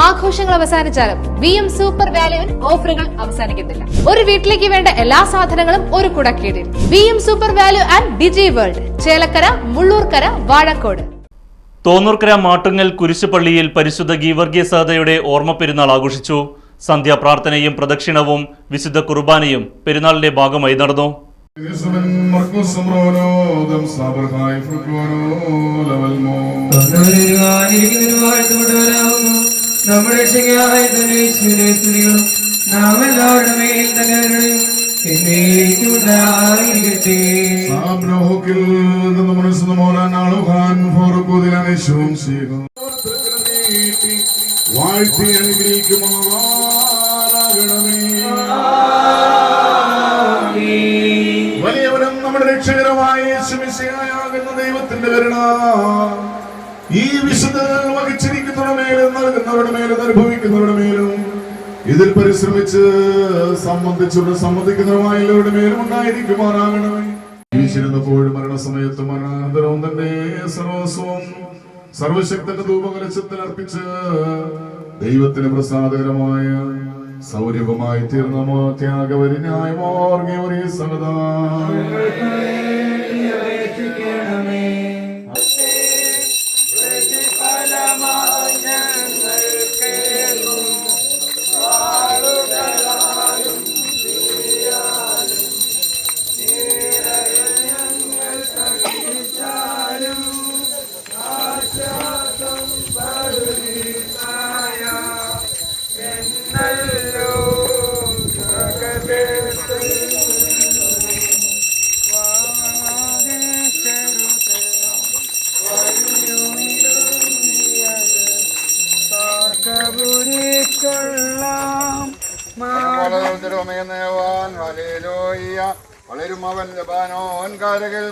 ആഘോഷങ്ങൾ അവസാനിച്ചാലും VM super വാല്യുവിൽ ഓഫറുകൾ അവസാനിക്കുന്നില്ല. ഒരു വീട്ടിലേക്ക് വേണ്ട എല്ലാ സാധനങ്ങളും ഒരു കുടക്കീഴിൽ. VM super value and digi world, Chelakkara, Mullurkara, Vazhakkode. Thonnurkara Mattungal കുരിശുപള്ളിയിൽ പരിശുദ്ധ ഗീവർഗീയസഹതയുടെ ഓർമ്മ പെരുന്നാൾ ആഘോഷിച്ചു. സന്ധ്യാപ്രാർത്ഥനയും പ്രദക്ഷിണവും വിശുദ്ധ കുർബാനയും പെരുന്നാളിന്റെ ഭാഗമായി നടന്നു. വാഴ്ത്തി അനുഗ്രഹിക്കുമാറാകണമേ. വലിയവരും നമ്മുടെ രക്ഷകരമായ യേശുമിശിഹായാകുന്ന ദൈവത്തിന്റെ കരുണ ഈ വിശുദ്ധകൾ വഹിച്ചിരിക്കുന്നവരുടെ മേലും നൽകുന്നവരുടെ മേലും അനുഭവിക്കുന്നവരുടെ മേലും ഇതിൽ പരിശ്രമിച്ച് സംബന്ധിക്കുന്നവരുമായ എല്ലാവരുടെ മേലും ഉണ്ടായിരിക്കുമാറാകണമേ. ജീവിച്ചിരുന്നപ്പോഴും മരണസമയത്തും മരണാനന്തരവും തന്നെ സർവസ്വം സർവശക്തന്റെ ധൂപകലശത്തിൽ അർപ്പിച്ച് ദൈവത്തിന് പ്രസാദകരമായ സൗരഭമായി തീർന്ന ത്യാഗവരിനായ സഹതാ വളരും അവൻ ലബാനോൻ കാരകിൽ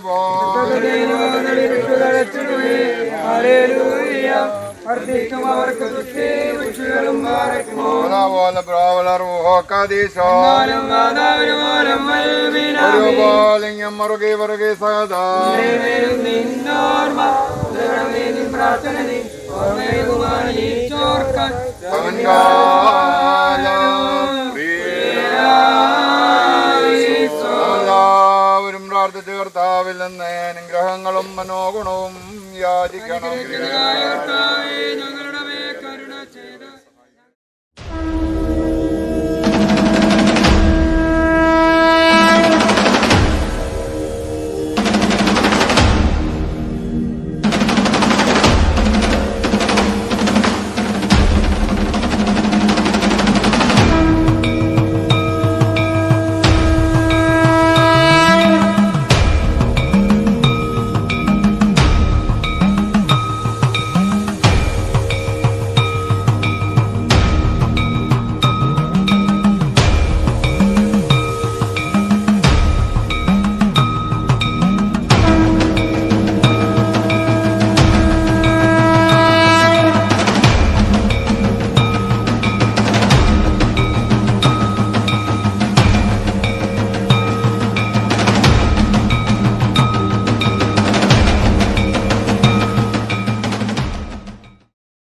മറുകി മറുകി സഹദാ കർത്താവിൽ നിന്ന് അനുഗ്രഹങ്ങളും മനോഗുണവും യാചിക്കണം.